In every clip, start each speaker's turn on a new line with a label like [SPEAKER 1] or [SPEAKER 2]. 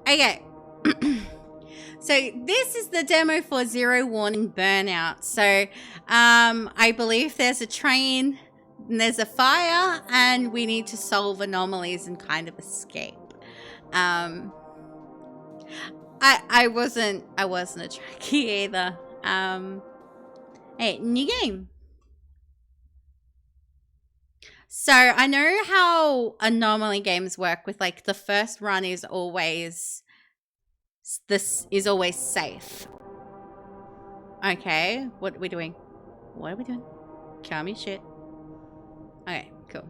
[SPEAKER 1] Okay. So this is the demo for Zero Warning Burnout. So I believe there's a train and there's a fire and we need to solve anomalies and kind of escape. I wasn't a trekkie either. Hey, new game. So I know how anomaly games work with like the first run is always safe. Okay, what are we doing? What are we doing? Calm your shit. Okay, cool.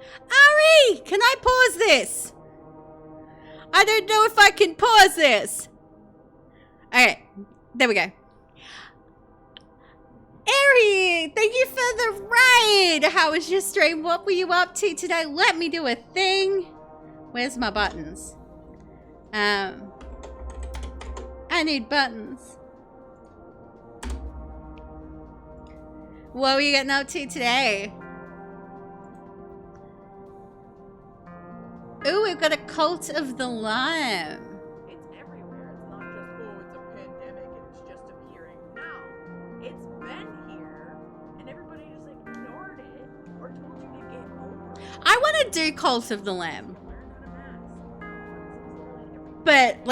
[SPEAKER 1] Ari, can I pause this? I don't know if I can pause this. Okay, there we go. Ari, thank you for the raid. How was your stream? What were you up to today? Let me do a thing. Where's my buttons? I need buttons. What were you getting up to today? Ooh, we've got a Cult of the Lime.
[SPEAKER 2] It's everywhere. It's not just, oh, it's a pandemic and it's just appearing. No, it's been here and everybody just ignored it or told you to get over it.
[SPEAKER 1] I want to do Cult of the Lamb. But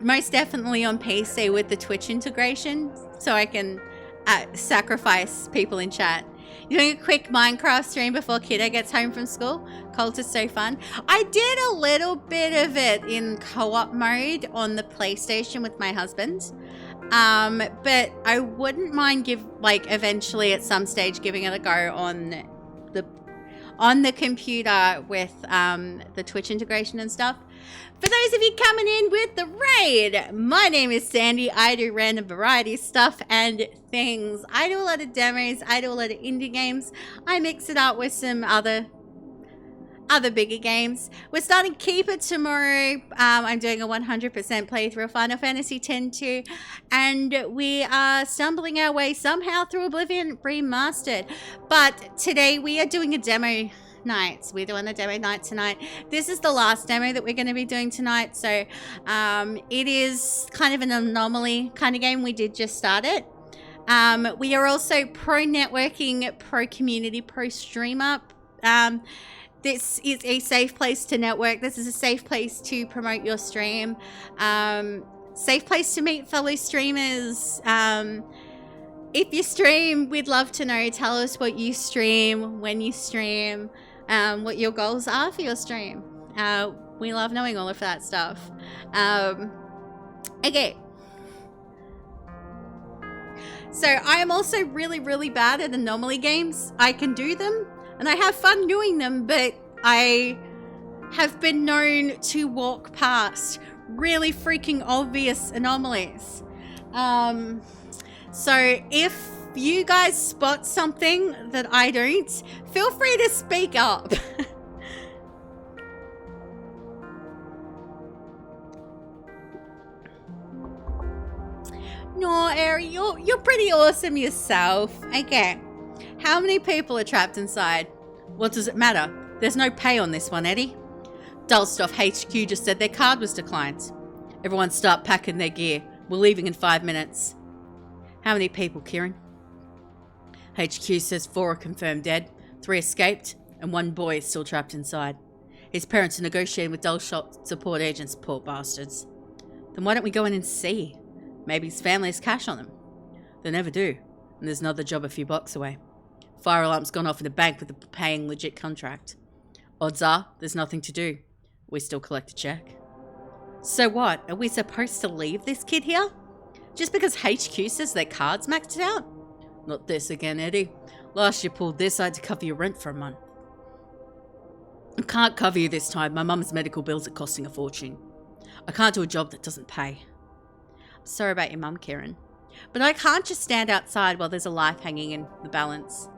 [SPEAKER 1] most definitely on PC with the Twitch integration, so I can sacrifice people in chat. You're doing a quick Minecraft stream before Kiddo gets home from school? Cult is so fun. I did a little bit of it in co-op mode on the PlayStation with my husband. But I wouldn't mind eventually at some stage giving it a go on the computer with the Twitch integration and stuff. For those of you coming in with the raid, my name is Sandy. I do random variety stuff and things. I do a lot of demos. I do a lot of indie games. I mix it up with some other bigger games. We're starting Keeper tomorrow. I'm doing a 100% playthrough of Final Fantasy X-2, and we are stumbling our way somehow through Oblivion Remastered. But today we are doing a demo night. We're doing a demo night tonight. This is the last demo that we're going to be doing tonight, so it is kind of an anomaly kind of game. We did just start it. We are also pro networking, pro community, pro streamer. This is a safe place to network. This is a safe place to promote your stream. Safe place to meet fellow streamers. If you stream, we'd love to know. Tell us what you stream, when you stream, what your goals are for your stream. We love knowing all of that stuff. Okay. So I am also really, really bad at anomaly games. I can do them and I have fun doing them, but I have been known to walk past really freaking obvious anomalies. So if you guys spot something that I don't, feel free to speak up. No, Ari, you're pretty awesome yourself. Okay. How many people are trapped inside? What does it matter? There's no pay on this one, Eddie. Dullstuff HQ just said their card was declined. Everyone start packing their gear. We're leaving in 5 minutes. How many people, Kieran? HQ says 4 are confirmed dead, 3 escaped, and 1 boy is still trapped inside. His parents are negotiating with Dullshot support agents, poor bastards. Then why don't we go in and see? Maybe his family has cash on them. They never do, and there's another job a few blocks away. Fire alarm's gone off in a bank with a paying legit contract. Odds are, there's nothing to do. We still collect a check. So what? Are we supposed to leave this kid here? Just because HQ says their card's maxed out? Not this again, Eddie. Last year pulled this, I had to cover your rent for a month. I can't cover you this time. My mum's medical bills are costing a fortune. I can't do a job that doesn't pay. I'm sorry about your mum, Kieran. But I can't just stand outside while there's a life hanging in the balance.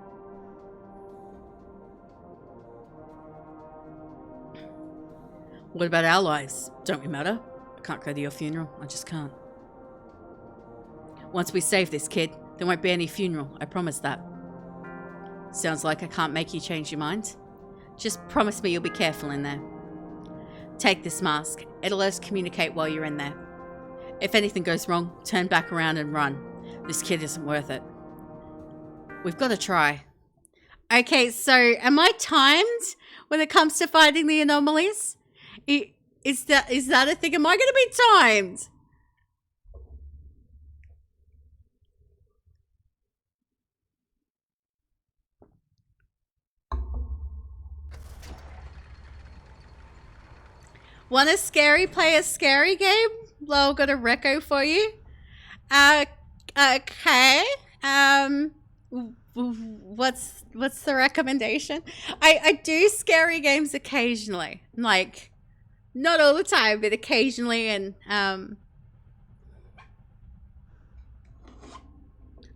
[SPEAKER 1] What about our lives? Don't we matter? I can't go to your funeral. I just can't. Once we save this kid, there won't be any funeral. I promise that. Sounds like I can't make you change your mind. Just promise me you'll be careful in there. Take this mask. It'll let us communicate while you're in there. If anything goes wrong, turn back around and run. This kid isn't worth it. We've got to try. Okay, so am I timed when it comes to finding the anomalies? Is that a thing? Am I going to be timed? Want a scary play a scary game? Well, got a reco for you. Okay. What's the recommendation? I do scary games occasionally. Like, not all the time, but occasionally, and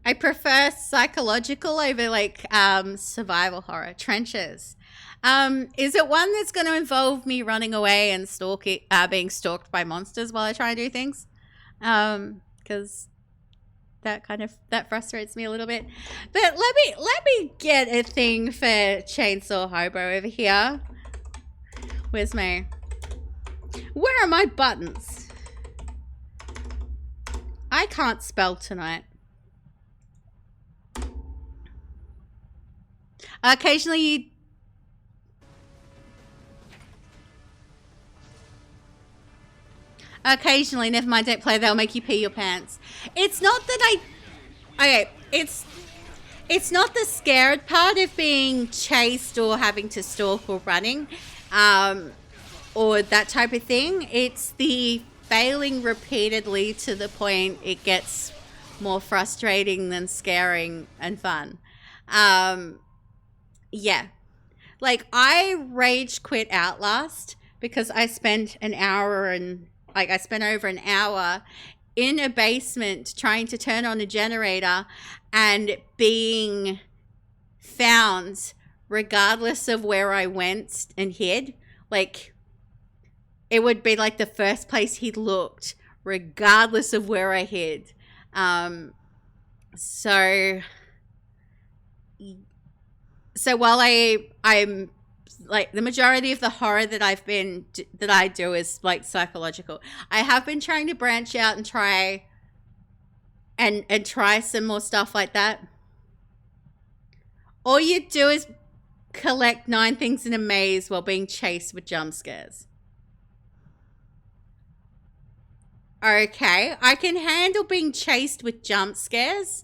[SPEAKER 1] I prefer psychological over like survival horror. Trenches. Is it one that's going to involve me running away and being stalked by monsters while I try and do things? Because that frustrates me a little bit. But let me get a thing for Chainsaw Hobo over here. Where are my buttons? I can't spell tonight. Occasionally never mind, don't play, they'll make you pee your pants. It's not that it's not the scared part of being chased or having to stalk or running, or that type of thing. It's the failing repeatedly to the point it gets more frustrating than scaring and fun. Yeah. Like, I rage quit Outlast because I spent over an hour in a basement trying to turn on a generator and being found regardless of where I went and hid. Like, it would be like the first place he looked regardless of where I hid. So while I'm like, the majority of the horror that I do is like psychological, I have been trying to branch out and try some more stuff like that. All you do is collect 9 things in a maze while being chased with jump scares. Okay, I can handle being chased with jump scares.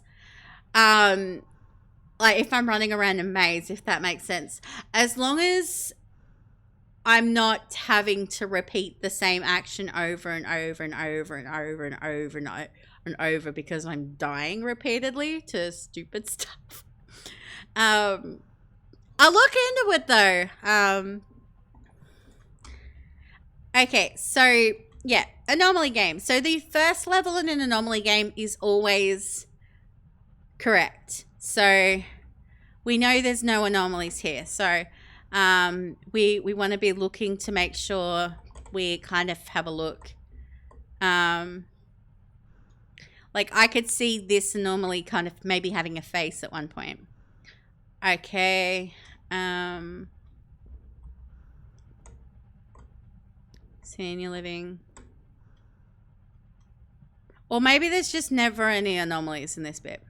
[SPEAKER 1] Like, if I'm running around a maze, if that makes sense. As long as I'm not having to repeat the same action over and over and over and over and over and over because I'm dying repeatedly to stupid stuff. I'll look into it though. Okay, so yeah, anomaly game. So the first level in an anomaly game is always correct. So we know there's no anomalies here. So we want to be looking to make sure we kind of have a look. Like, I could see this anomaly kind of maybe having a face at one point. Okay. Senior living. Or maybe there's just never any anomalies in this bit.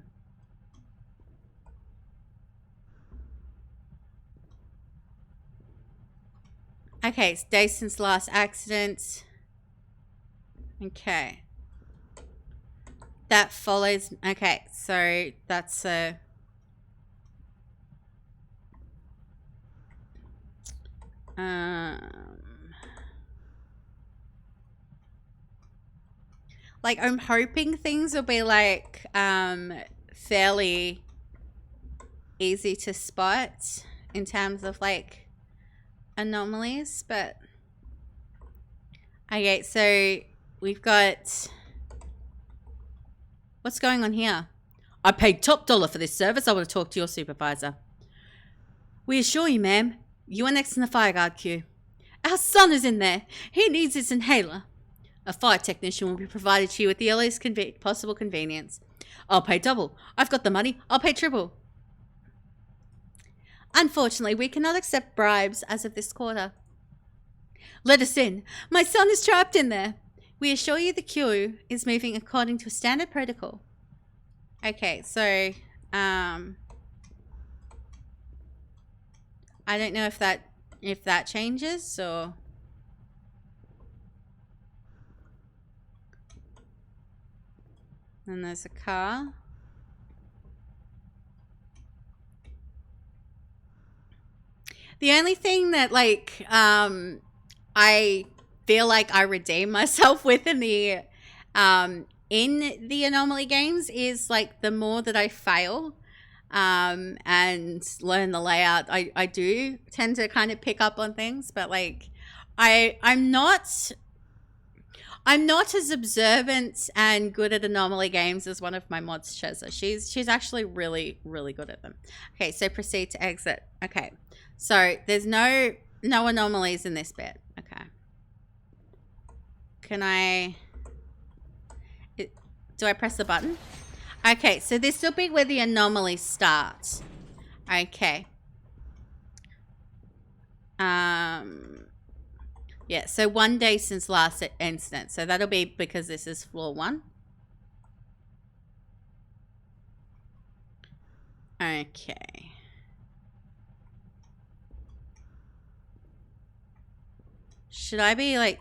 [SPEAKER 1] Okay, it's day since last accident. Okay. That follows. Okay, so that's a. Like, I'm hoping things will be like fairly easy to spot in terms of like anomalies, but okay, so we've got, what's going on here? I paid top dollar for this service. I want to talk to your supervisor. We assure you, ma'am, you are next in the fire guard queue. Our son is in there. He needs his inhaler. A fire technician will be provided to you at the earliest possible convenience. I'll pay double. I've got the money. I'll pay triple. Unfortunately, we cannot accept bribes as of this quarter. Let us in. My son is trapped in there. We assure you the queue is moving according to a standard protocol. Okay, so, I don't know if that changes or... And there's a car. The only thing that, like, I feel like I redeem myself with in the anomaly games is, like, the more that I fail and learn the layout, I do tend to kind of pick up on things, but, like, I'm not as observant and good at anomaly games as one of my mods, Cheza. She's actually really, really good at them. Okay, so proceed to exit. Okay, so there's no anomalies in this bit. Okay. Can I... do I press the button? Okay, so this will be where the anomalies start. Okay. Yeah, so 1 day since last incident. So that'll be because this is floor 1. Okay. Should I be, like,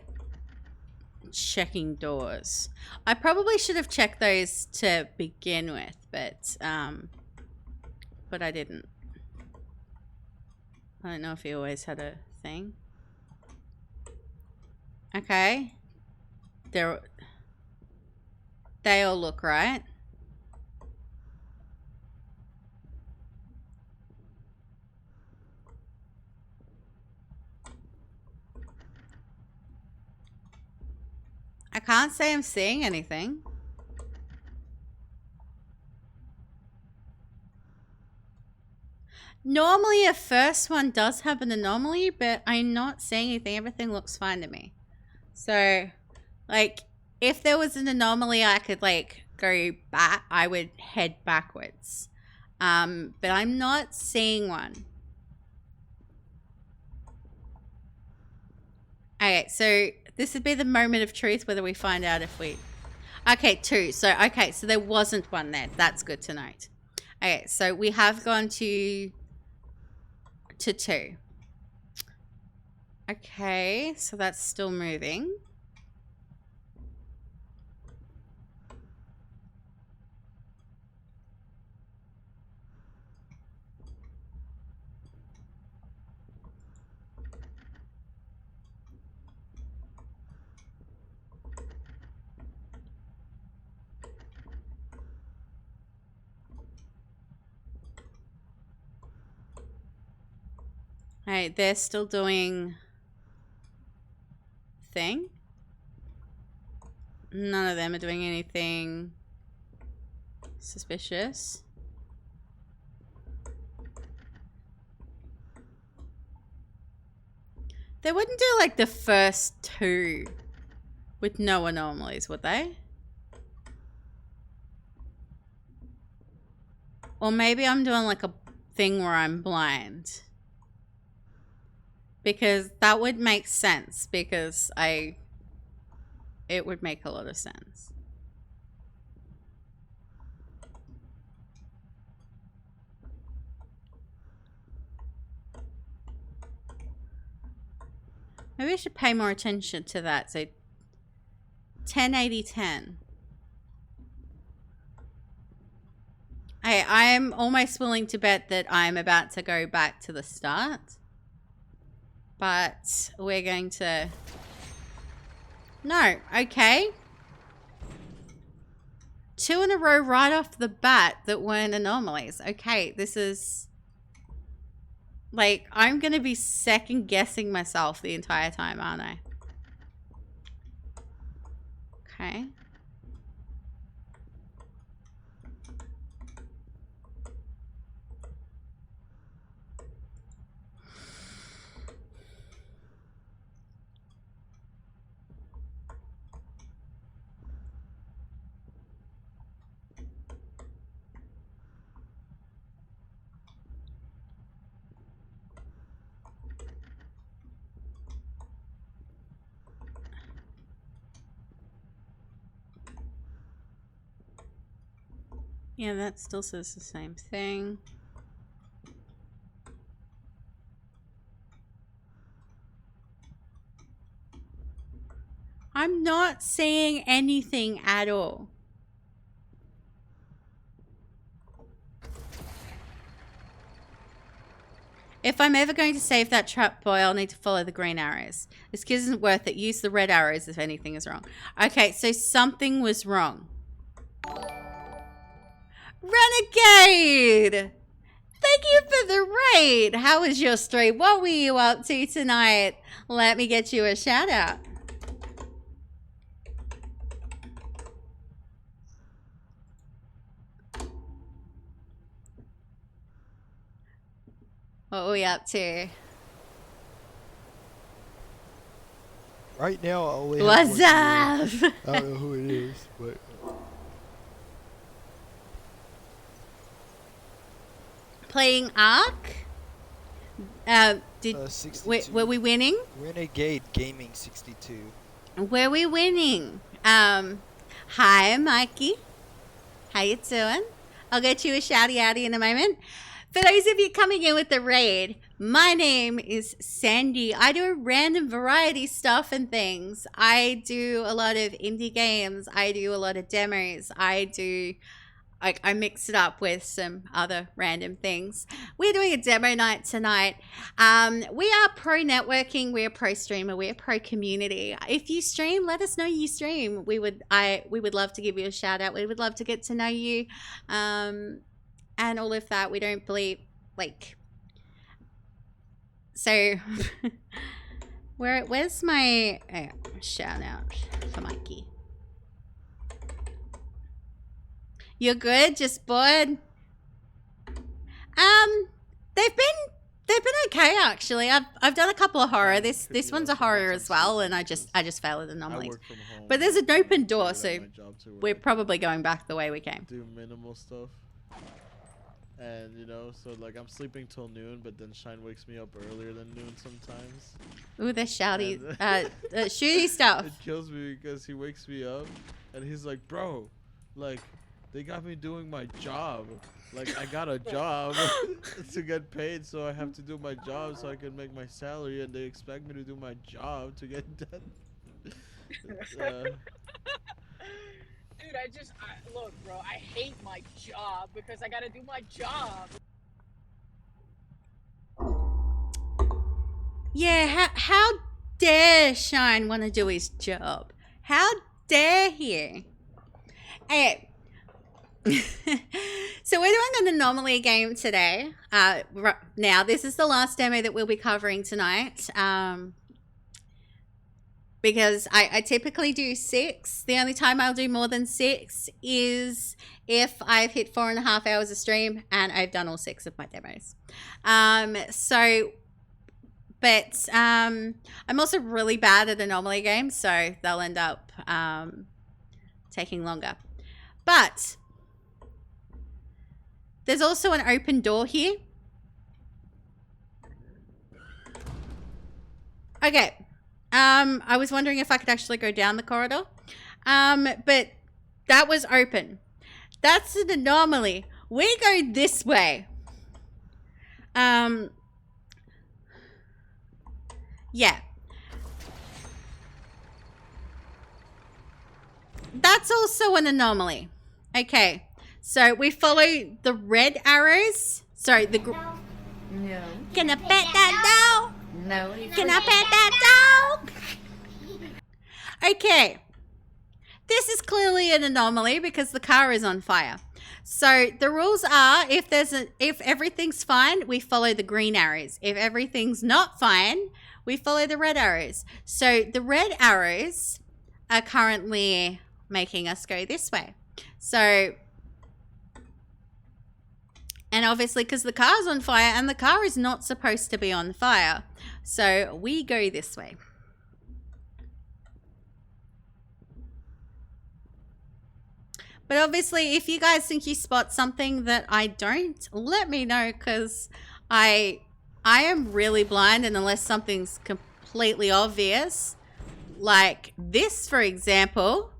[SPEAKER 1] checking doors? I probably should have checked those to begin with, but I didn't. I don't know if he always had a thing. Okay. They all look right. I can't say I'm seeing anything. Normally a first one does have an anomaly, but I'm not seeing anything. Everything looks fine to me. So, like, if there was an anomaly I could, like, go back, I would head backwards. But I'm not seeing one. Okay, so this would be the moment of truth, whether we find out if we... Okay, 2. So, okay, so there wasn't one there. That's good to note. Okay, so we have gone to 2. Okay, so that's still moving. Alright, they're still doing thing. None of them are doing anything suspicious. They wouldn't do, like, the first 2 with no anomalies, would they? Or maybe I'm doing, like, a thing where I'm blind. Because that would make sense, because it would make a lot of sense. Maybe I should pay more attention to that. So 10/80/10. I'm almost willing to bet that I'm about to go back to the start. But we're going to... No, okay. 2 in a row right off the bat that weren't anomalies. Okay, this is... Like, I'm going to be second guessing myself the entire time, aren't I? Okay. Yeah, that still says the same thing. I'm not seeing anything at all. If I'm ever going to save that trap boy, I'll need to follow the green arrows. This kid isn't worth it. Use the red arrows if anything is wrong. Okay, so something was wrong. Renegade! Thank you for the raid. How was your stream? What were you up to tonight? Let me get you a shout out. What were we up to?
[SPEAKER 3] Right now, I only
[SPEAKER 1] What's
[SPEAKER 3] have one
[SPEAKER 1] up?
[SPEAKER 3] viewer. I don't know who it is, but
[SPEAKER 1] Playing Ark? Did
[SPEAKER 3] 62.
[SPEAKER 1] were we winning?
[SPEAKER 3] Renegade Gaming 62.
[SPEAKER 1] Were we winning? Hi, Mikey. How you doing? I'll get you a shouty outy in a moment. For those of you coming in with the raid, my name is Sandy. I do random variety stuff and things. I do a lot of indie games. I do a lot of demos. I mix it up with some other random things. We're doing a demo night tonight. We are pro networking. We're pro streamer. We're pro community. If you stream, let us know you stream. We would love to give you a shout out. We would love to get to know you. And all of that. We don't believe so. Where's my shout out for Mikey? You're good, just bored. They've been okay actually. I've done a couple of horror. This one's a horror as well, and I just failed at anomalies. But there's an open door, so we're probably going back the way we came.
[SPEAKER 4] Do minimal stuff. And you know, so like I'm sleeping till noon, but then Shine wakes me up earlier than noon sometimes.
[SPEAKER 1] Ooh, the shouty, shooty stuff.
[SPEAKER 4] It kills me because he wakes me up and he's like, bro, like they got me doing my job. Like I got a job to get paid, so I have to do my job so I can make my salary, and they expect me to do my job to get done.
[SPEAKER 2] Dude, look, bro, I hate my job because I gotta do my job.
[SPEAKER 1] Yeah, how dare Shine want to do his job? How dare he? Hey. So we're doing an anomaly game today. Now, this is the last demo that we'll be covering tonight. Because I typically do 6. The only time I'll do more than 6 is if I've hit 4.5 hours of stream and I've done all 6 of my demos. But I'm also really bad at anomaly games, so they'll end up taking longer. But there's also an open door here. Okay. I was wondering if I could actually go down the corridor. But that was open. That's an anomaly. We go this way. Yeah. That's also an anomaly. Okay. So we follow the red arrows. Sorry, the
[SPEAKER 5] No.
[SPEAKER 1] Can I pet that dog?
[SPEAKER 5] No.
[SPEAKER 1] Can I pet that dog? Okay. This is clearly an anomaly because the car is on fire. So the rules are if everything's fine, we follow the green arrows. If everything's not fine, we follow the red arrows. So the red arrows are currently making us go this way. So, and obviously because the car's on fire and the car is not supposed to be on fire. So we go this way. But obviously if you guys think you spot something that I don't, let me know, because I am really blind, and unless something's completely obvious, like this for example,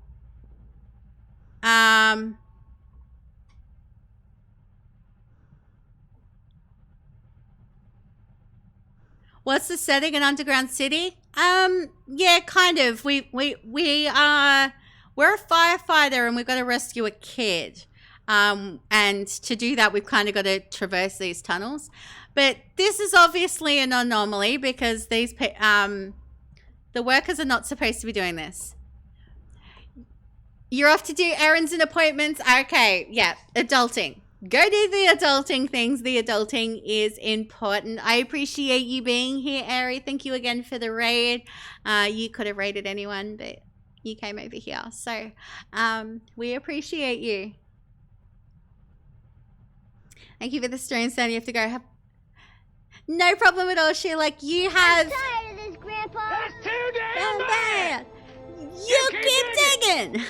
[SPEAKER 1] What's the setting in Underground City? Yeah, kind of. We're a firefighter and we've got to rescue a kid. And to do that, we've kind of got to traverse these tunnels. But this is obviously an anomaly because the workers are not supposed to be doing this. You're off to do errands and appointments. Okay, yeah, adulting. Go do the adulting things. The adulting is important. I appreciate you being here, Ari. Thank you again for the raid. You could have raided anyone, but you came over here. So we appreciate you. Thank you for the stream, Sandy. You have to go. No problem at all, Sheila. Like you have.
[SPEAKER 5] I'm tired of this, Grandpa.
[SPEAKER 6] That's too damn bad.
[SPEAKER 1] You keep digging.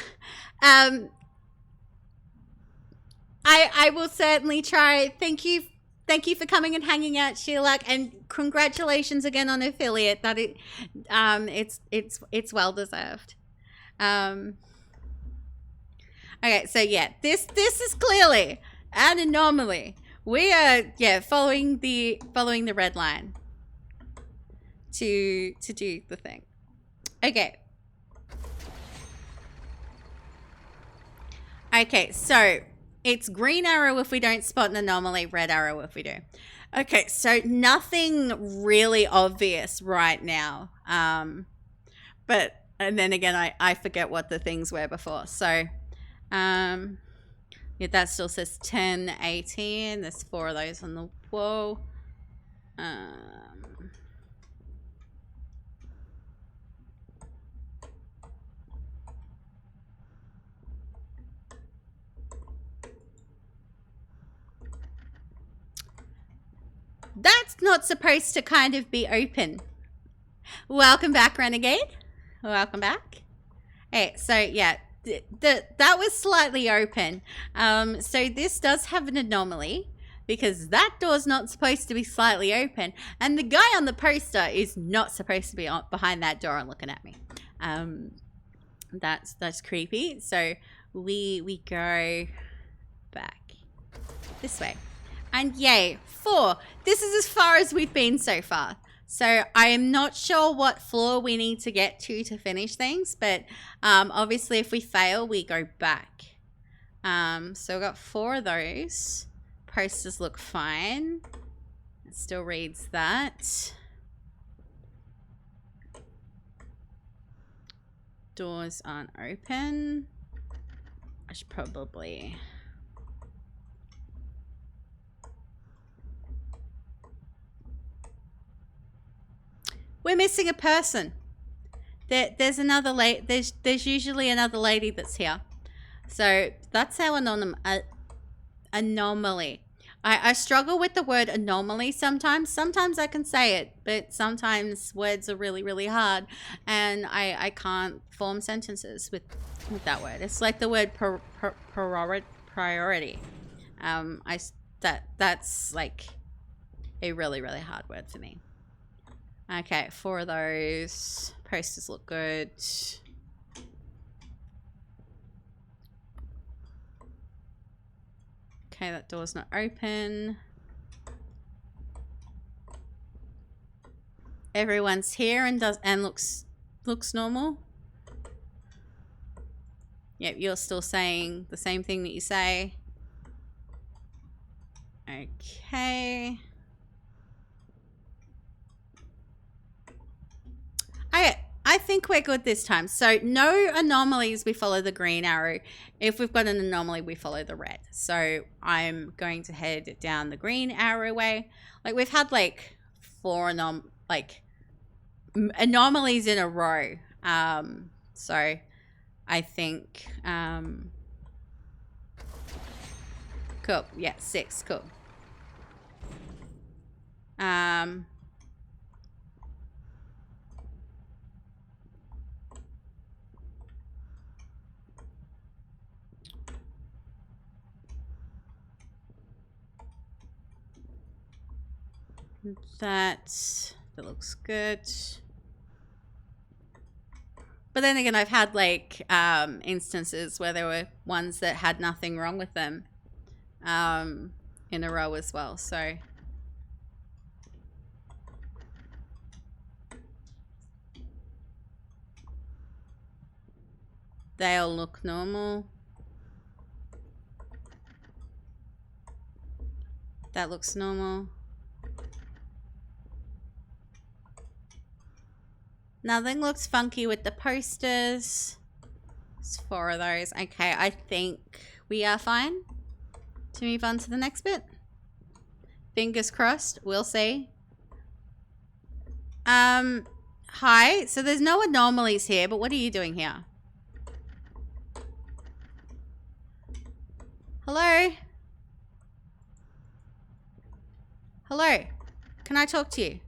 [SPEAKER 1] I will certainly try. Thank you for coming and hanging out, Sheila, and congratulations again on affiliate. That it's well deserved. Okay, so yeah, this is clearly an anomaly. We are following the red line to do the thing. Okay. Okay, so it's green arrow if we don't spot an anomaly, red arrow if we do. Okay, so nothing really obvious right now. But, and then again, I forget what the things were before. So, yeah, that still says 10, 18. There's 4 of those on the wall. That's not supposed to kind of be open. Welcome back, Renegade. Welcome back. Hey, so yeah, that was slightly open. So this does have an anomaly because that door's not supposed to be slightly open, and the guy on the poster is not supposed to be behind that door and looking at me. That's creepy. So we go back this way. And yay, 4. This is as far as we've been so far. So I am not sure what floor we need to get to finish things. But obviously if we fail, we go back. So we've got 4 of those. Posters look fine. It still reads that. Doors aren't open. I should probably... We're missing a person. There's another there's usually another lady that's here. So that's our anomaly. I struggle with the word anomaly sometimes. Sometimes I can say it, but sometimes words are really, really hard. And I can't form sentences with that word. It's like the word priority. That's like a really, really hard word for me. Okay, 4 of those. Posters look good. Okay, that door's not open. Everyone's here and looks normal. Yep, you're still saying the same thing that you say. Okay. I think we're good this time. So no anomalies, we follow the green arrow. If we've got an anomaly, we follow the red. So I'm going to head down the green arrow way. Like we've had like 4 anomalies in a row. So I think cool. Yeah, 6, cool. That looks good. But then again, I've had like instances where there were ones that had nothing wrong with them in a row as well. So They all look normal. That looks normal. Nothing looks funky with the posters. There's 4 of those. Okay, I think we are fine to move on to the next bit. Fingers crossed. We'll see. Hi. So there's no anomalies here, but what are you doing here? Hello? Hello? Can I talk to you?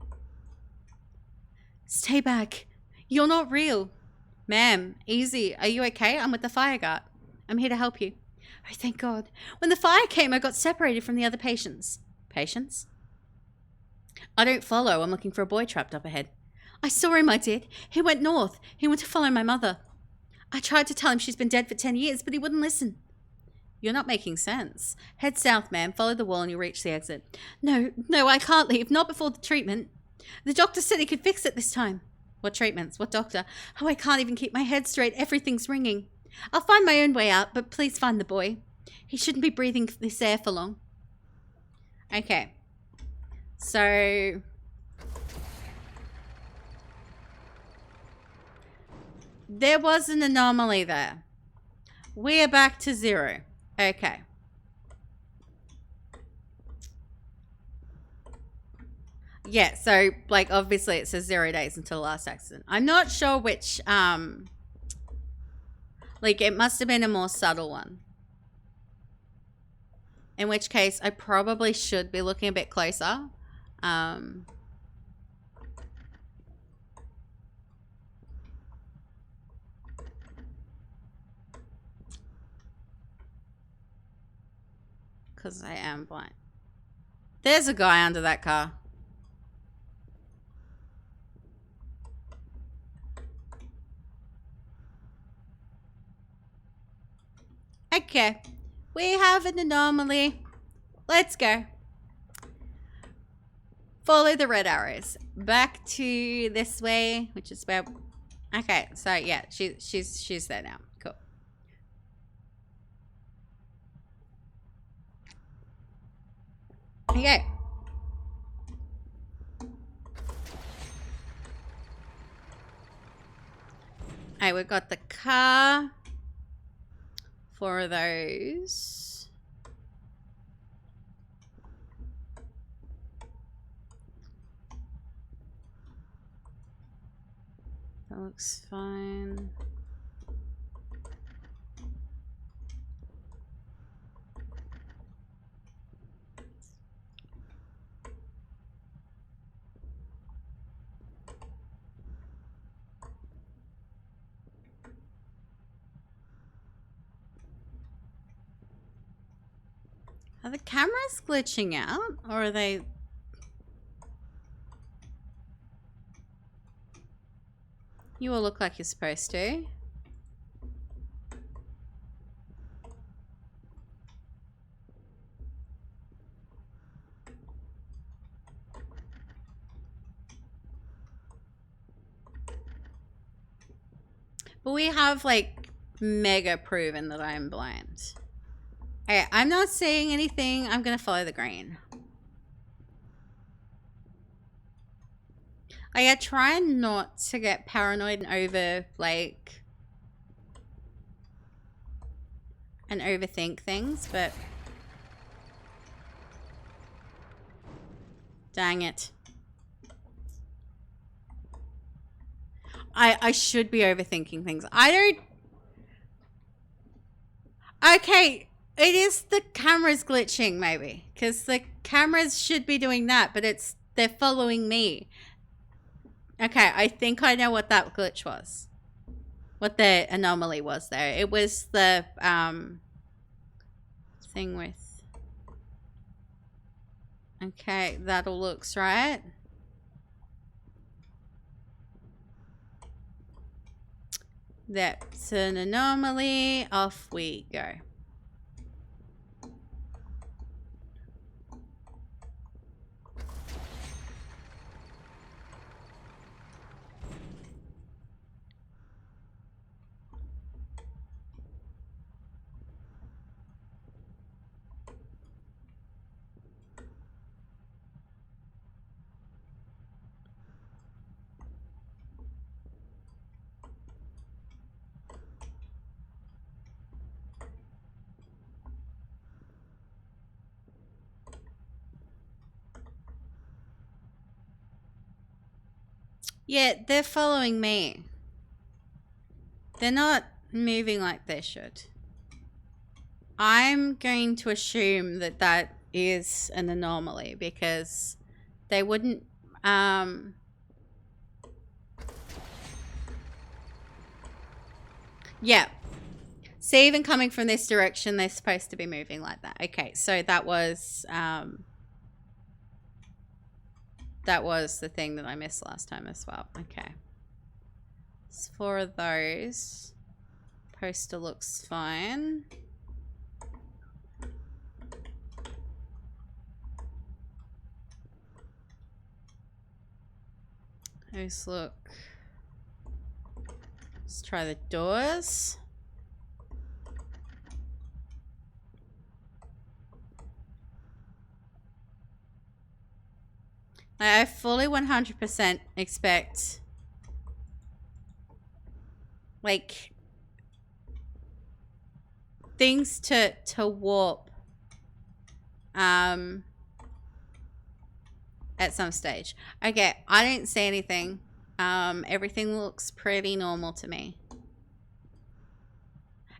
[SPEAKER 1] Stay back. You're not real. Ma'am, easy. Are you okay? I'm with the fire guard. I'm here to help you. Oh, thank God. When the fire came, I got separated from the other patients. Patients? I don't follow. I'm looking for a boy trapped up ahead. I saw him, I did. He went north. He went to follow my mother. I tried to tell him she's been dead for 10 years, but he wouldn't listen. You're not making sense. Head south, ma'am. Follow the wall and you'll reach the exit. No, I can't leave. Not before the treatment. The doctor said he could fix it this time. What treatments? What doctor? Oh, I can't even keep my head straight. Everything's ringing. I'll find my own way out, but please find the boy. He shouldn't be breathing this air for long. Okay. So... there was an anomaly there. We are back to 0. Okay. Yeah, so, like, obviously it says 0 days until the last accident. I'm not sure which, like, it must have been a more subtle one. In which case, I probably should be looking a bit closer. Because I am blind. There's a guy under that car. Okay. We have an anomaly. Let's go. Follow the red arrows. Back to this way, which is where... okay, so yeah, she's there now. Cool. Okay. Alright, we've got the car. 4 of those. That looks fine. Are the cameras glitching out? Or are they... you all look like you're supposed to. But we have, like, mega proven that I'm blind. Okay, I'm not saying anything. I'm gonna follow the green. I try not to get paranoid and overthink things, but dang it. I should be overthinking things. I don't... okay, it is the cameras glitching, maybe. Because the cameras should be doing that, but they're following me. Okay, I think I know what that glitch was. What the anomaly was there. It was the thing with... okay, that all looks right. That's an anomaly. Off we go. Yeah, they're following me. They're not moving like they should. I'm going to assume that that is an anomaly because they wouldn't, yeah. See, even coming from this direction, they're supposed to be moving like that. Okay, so that was the thing that I missed last time as well. Okay. It's 4 of those. Poster looks fine. Those look. Let's try the doors. I fully 100% expect like things to warp at some stage. Okay, I don't see anything. Everything looks pretty normal to me.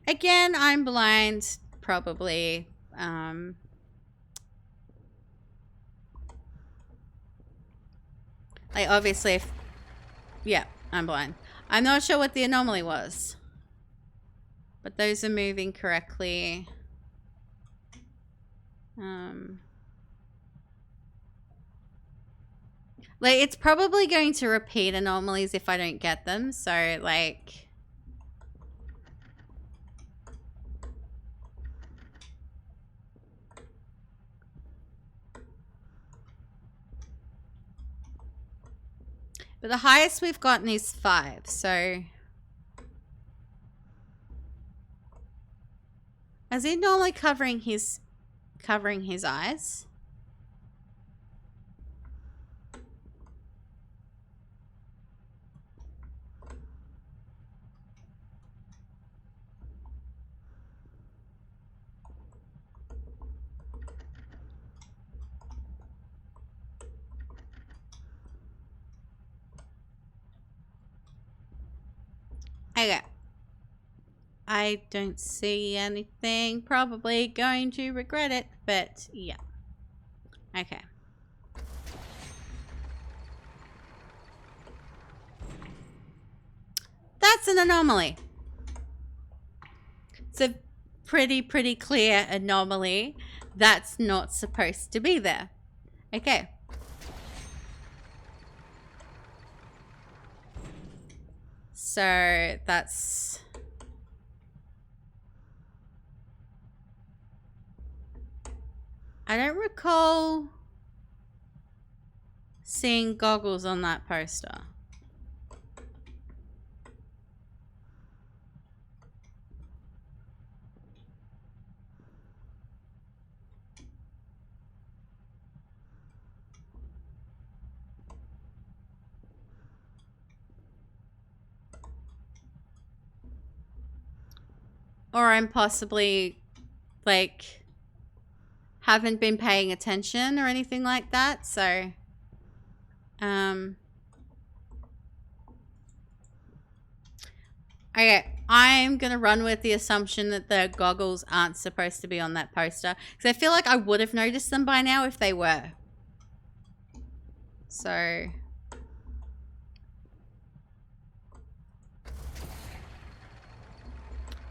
[SPEAKER 1] Again, I'm blind, probably. Like, obviously, if... Yeah, I'm blind. I'm not sure what the anomaly was. But those are moving correctly. Like, it's probably going to repeat anomalies if I don't get them. So, like... But the highest we've gotten is 5, so... Is he normally covering his eyes? Okay. I don't see anything. Probably going to regret it, but yeah. Okay. That's an anomaly. It's a pretty clear anomaly. That's not supposed to be there. Okay. So that's... I don't recall seeing goggles on that poster. Or I'm possibly, like, haven't been paying attention or anything like that, so... Okay, I'm gonna run with the assumption that the goggles aren't supposed to be on that poster. Because I feel like I would have noticed them by now if they were. So...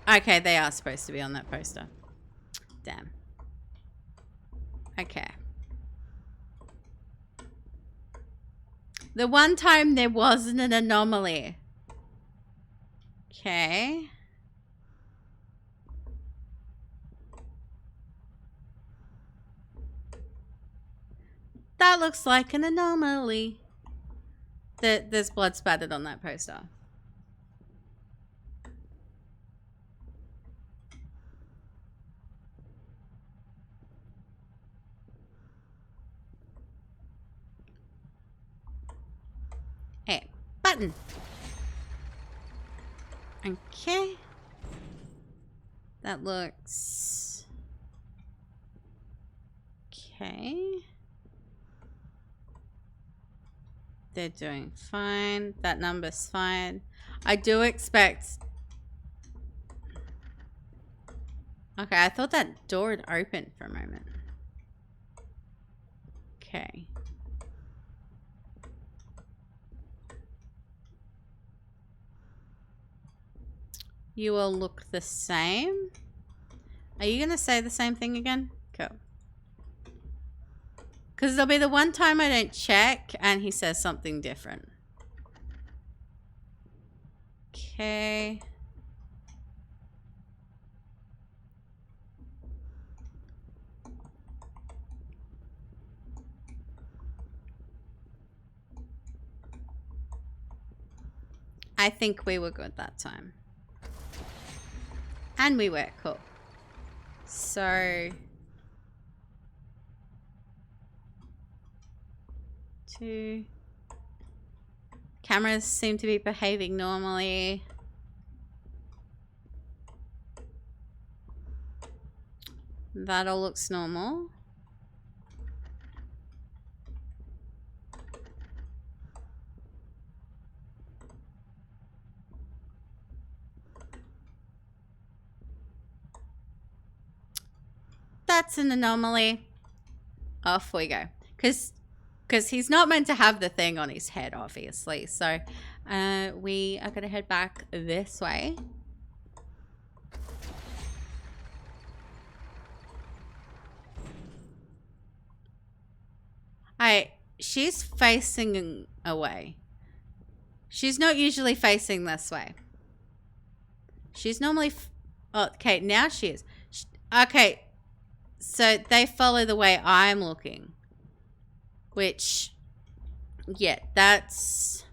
[SPEAKER 1] Okay, they are supposed to be on that poster. Damn. Okay. The one time there wasn't an anomaly. Okay. That looks like an anomaly. There's blood spattered on that poster. Hey, button. Okay. That looks... Okay. They're doing fine. That number's fine. I do expect... Okay, I thought that door had opened for a moment. Okay. You will look the same. Are you going to say the same thing again? Cool. Because there'll be the one time I don't check and he says something different. Okay. I think we were good that time. And we were, cool. So... 2. Cameras seem to be behaving normally. That all looks normal. That's an anomaly. Off we go. Because he's not meant to have the thing on his head, obviously. So we are going to head back this way. She's facing away. She's not usually facing this way. She's normally... oh, okay, now she is. Okay. So they follow the way I'm looking. Which, yeah, that's...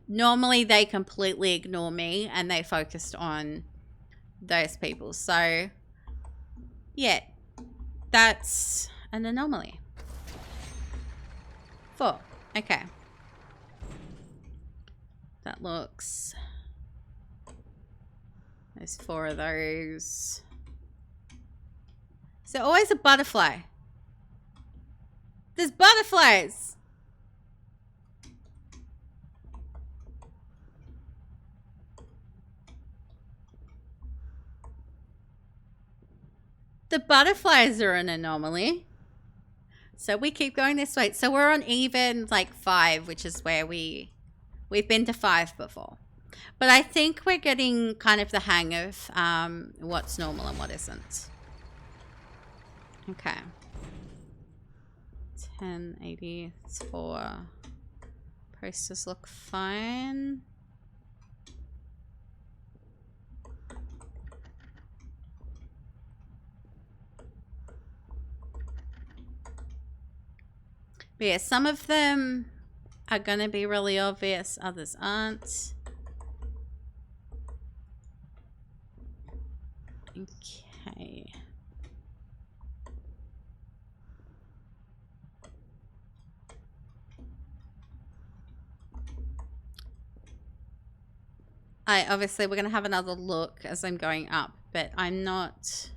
[SPEAKER 1] Normally they completely ignore me and they focused on those people. So, yeah, that's an anomaly. 4. Okay. That looks... There's 4 of those. Is there always a butterfly? There's butterflies! The butterflies are an anomaly. So we keep going this way. So we're on even like 5, which is where we've been to 5 before. But I think we're getting kind of the hang of what's normal and what isn't. Okay. 1084. Posters look fine. But yeah, some of them are going to be really obvious, others aren't. Okay. Obviously we're going to have another look as I'm going up, but I'm not...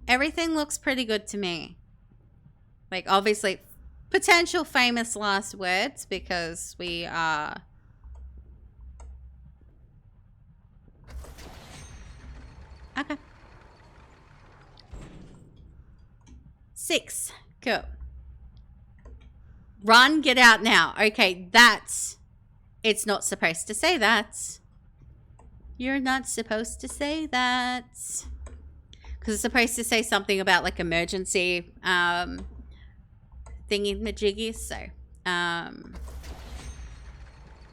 [SPEAKER 1] Everything looks pretty good to me. Like, obviously, potential famous last words because we are... Okay. 6. Cool. Run, get out now. Okay, that's... It's not supposed to say that. You're not supposed to say that. Because it's supposed to say something about, like, emergency thingy-majiggy. So,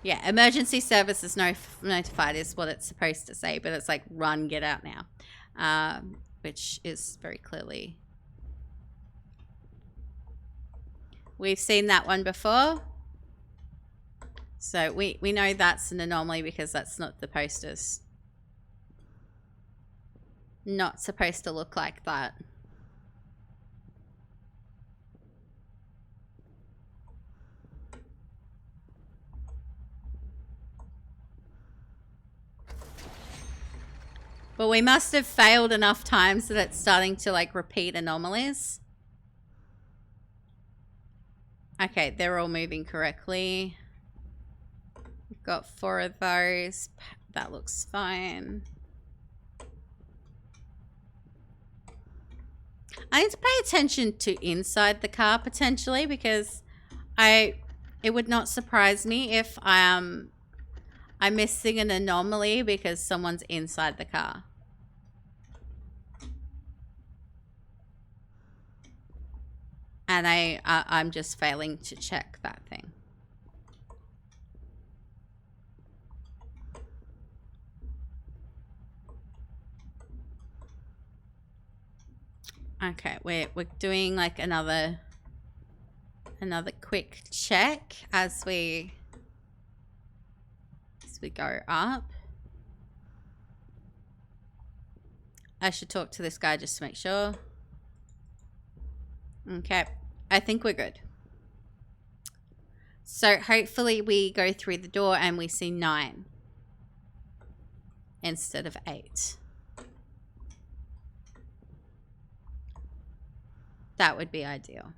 [SPEAKER 1] yeah, emergency services notified is what it's supposed to say. But it's like, run, get out now. Which is very clearly... We've seen that one before. So we know that's an anomaly because that's not the posters. Not supposed to look like that. But we must have failed enough times that it's starting to like repeat anomalies. Okay, they're all moving correctly. We've got 4 of those. That looks fine. I need to pay attention to inside the car potentially, because it would not surprise me if I'm missing an anomaly because someone's inside the car. And I'm just failing to check that thing. Okay, we're doing like another quick check as we go up. I should talk to this guy just to make sure. Okay, I think we're good. So hopefully we go through the door and we see 9 instead of 8. That would be ideal.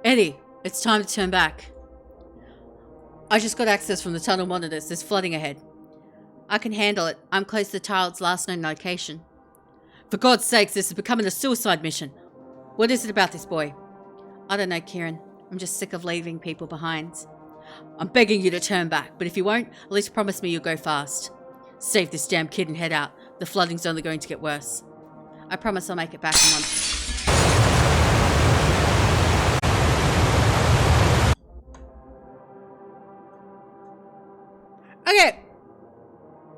[SPEAKER 1] Eddie, it's time to turn back. I just got access from the tunnel monitors. There's flooding ahead. I can handle it. I'm close to the child's last known location. For God's sakes, this is becoming a suicide mission. What is it about this boy? I don't know, Kieran. I'm just sick of leaving people behind. I'm begging you to turn back, but if you won't, at least promise me you'll go fast. Save this damn kid and head out. The flooding's only going to get worse. I promise I'll make it back in one.